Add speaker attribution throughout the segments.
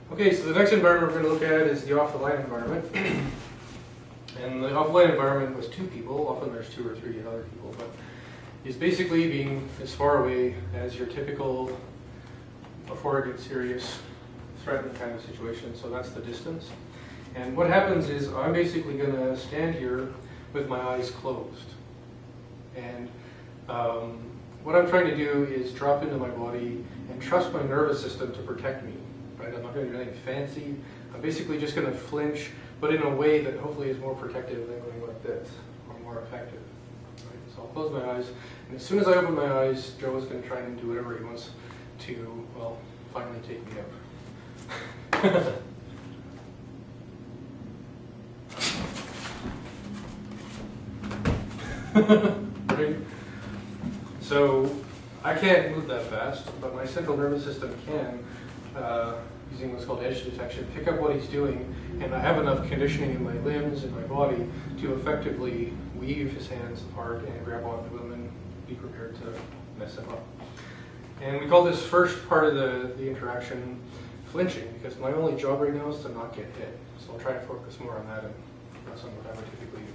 Speaker 1: Okay, so the next environment we're going to look at is the off-the-line environment. And the off-line environment was 2 people, often there's 2 or 3 other people, but it's basically being as far away as your typical before it gets serious, threatened kind of situation, so that's the distance. And what happens is I'm basically going to stand here with my eyes closed. And what I'm trying to do is drop into my body and trust my nervous system to protect me. Right? I'm not going to do anything fancy. I'm basically just going to flinch, but in a way that hopefully is more protective than going like this, or more effective. Right? So I'll close my eyes, and as soon as I open my eyes, Joe is going to try and do whatever he wants to, well, finally take me out. Right? So I can't move that fast, but my central nervous system can, using what's called edge detection, pick up what he's doing, and I have enough conditioning in my limbs and my body to effectively weave his hands apart and grab onto them and be prepared to mess him up. And we call this first part of the interaction flinching, because my only job right now is to not get hit. So I'll try and focus more on that and less on what I would typically do.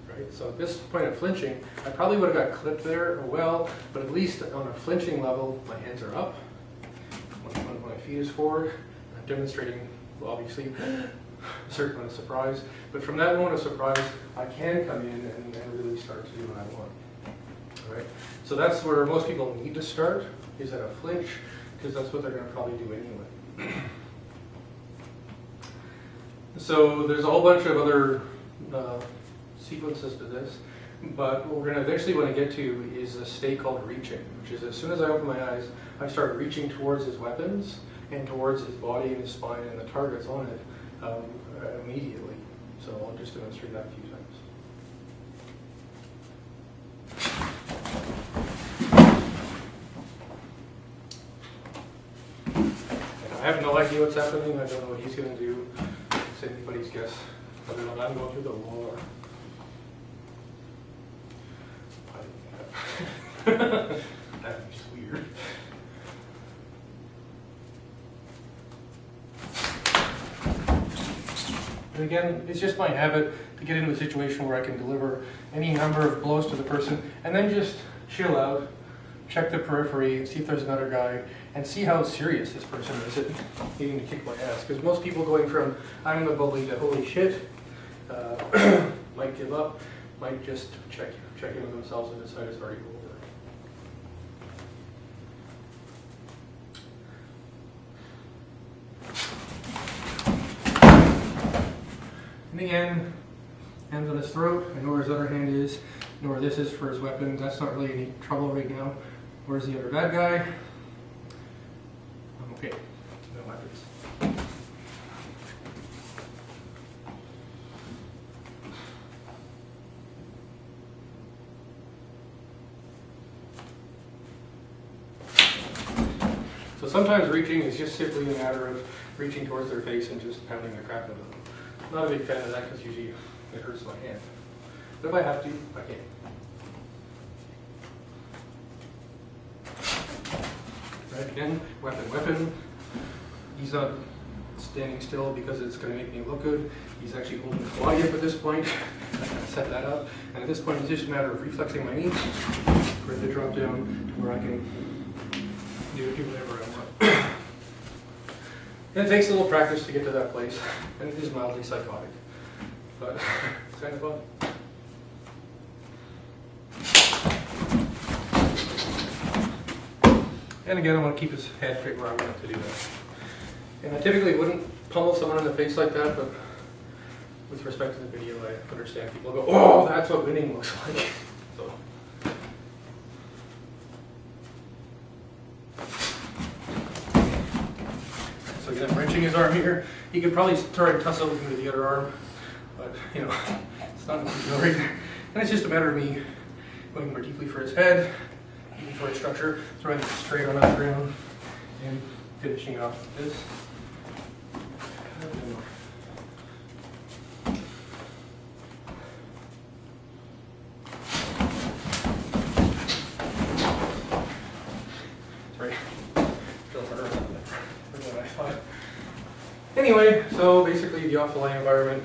Speaker 1: Right? So at this point of flinching, I probably would have got clipped there, or well, but at least on a flinching level, my hands are up. When my feet is forward, I'm demonstrating, well, obviously, a certain amount of surprise. But from that moment of surprise, I can come in and really start to do what I want. All right? So that's where most people need to start, is at a flinch, because that's what they're going to probably do anyway. So there's a whole bunch of other sequences to this, but what we're going to eventually want to get to is a state called reaching, which is as soon as I open my eyes, I start reaching towards his weapons and towards his body and his spine and the targets on it immediately. So I'll just demonstrate that a few times. And I have no idea what's happening. I don't know what he's going to do. It's anybody's guess. Other than I'm going through the war. That'd be just weird. And again, it's just my habit to get into a situation where I can deliver any number of blows to the person and then just chill out, check the periphery, see if there's another guy, and see how serious this person is at needing to kick my ass. Because most people going from I'm the bully to holy shit might give up, might just check in with themselves and decide it's already over. And again, hands on his throat. I know where his other hand is. I know where this is for his weapon. That's not really any trouble right now. Where's the other bad guy? I'm okay. No weapons. So sometimes reaching is just simply a matter of reaching towards their face and just pounding the crap out of them. I'm not a big fan of that because usually it hurts my hand. But if I have to, I can. Right, again, weapon. He's not standing still because it's going to make me look good. He's actually holding his body up at this point. I kind of set that up. And at this point, it's just a matter of reflexing my knees for it to drop down to where I can do whatever I want. And it takes a little practice to get to that place, and it is mildly psychotic, but it's kind of fun. And again, I want to keep his head straight where I want it to do that. And I typically wouldn't pummel someone in the face like that, but with respect to the video, I understand people go, oh, that's what winning looks like. So. So again, I'm wrenching his arm here. He could probably try and tussle with me with the other arm, but you know, it's not going to go right there. And it's just a matter of me going more deeply for his head, even for his structure, throwing it straight on the ground, and finishing off with this. Anyway, so basically the off-the-line environment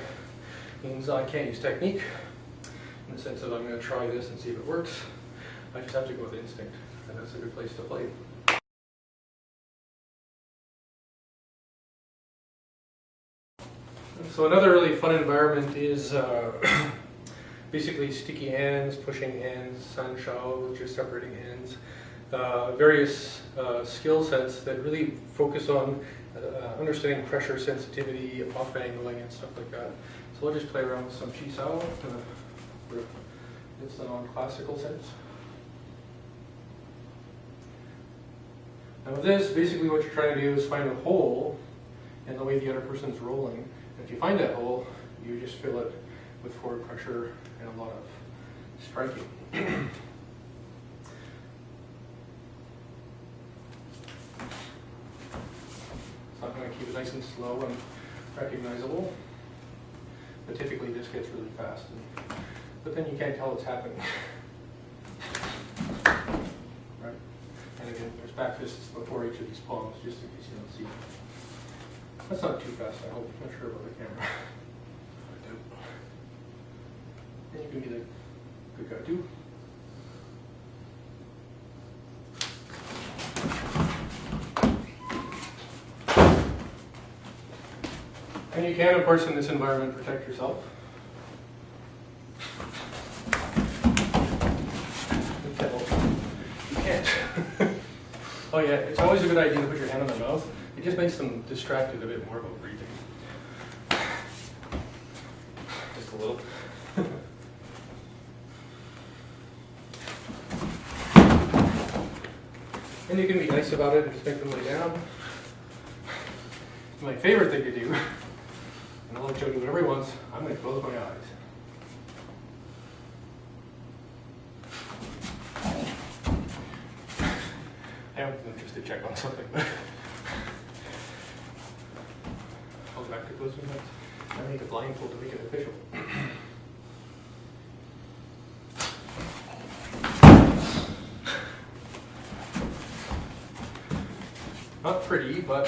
Speaker 1: means I can't use technique in the sense of I'm going to try this and see if it works. I just have to go with instinct, and that's a good place to play. So another really fun environment is basically sticky hands, pushing hands, sanshao, which is separating hands. Various skill sets that really focus on understanding pressure sensitivity, off angling, and stuff like that. So I'll just play around with some chisao. It's the non-classical sense. Now with this, basically what you're trying to do is find a hole in the way the other person's rolling. And if you find that hole, you just fill it with forward pressure and a lot of striking. So I'm going to keep it nice and slow and recognizable. But typically this gets really fast. But then you can't tell what's happening. Right? And again, there's back fists before each of these palms, just in case you don't see. That's not too fast, I hope. I'm not sure about the camera. And you can be the good guy too. And you can, of course, in this environment, protect yourself. You can't. Oh yeah, it's always a good idea to put your hand on the mouth. It just makes them distracted a bit more about breathing. Just a little. And you can be nice about it and just make them lay down. My favorite thing to do, and I'll let Joe do whatever he wants, I'm going to close my eyes. I am just to check on something, but I'll go back to closing my eyes. I need a blindfold to make it official. Not pretty, but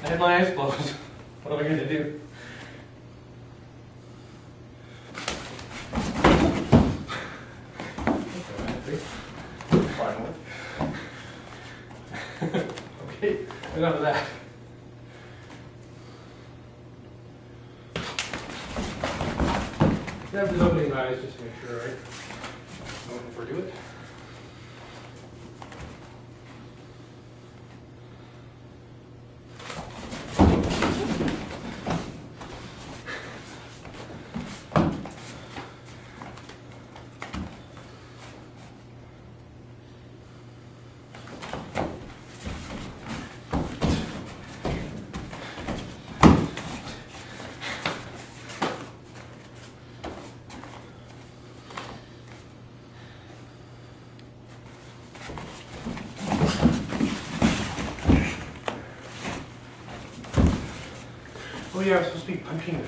Speaker 1: I had my eyes closed. What am I going to do? Finally. Okay, enough of that. I'm just opening my eyes just to make sure, right? I don't overdo it. Oh yeah, I'm supposed to be punching it.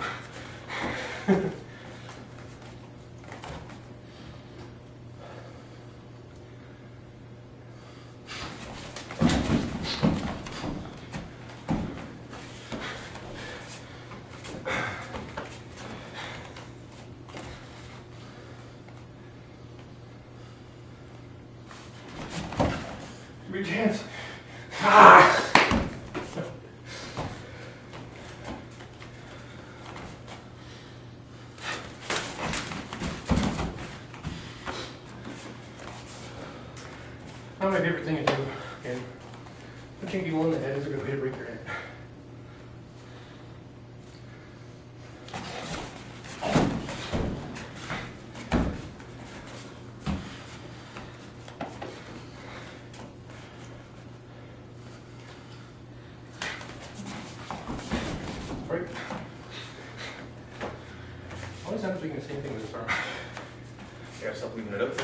Speaker 1: Give me a chance. Ah! Not my favorite thing to do. Again, punching people in the head is a good way to break your head. Right? Always ends up doing the same thing with this arm. I gotta stop leaving it out.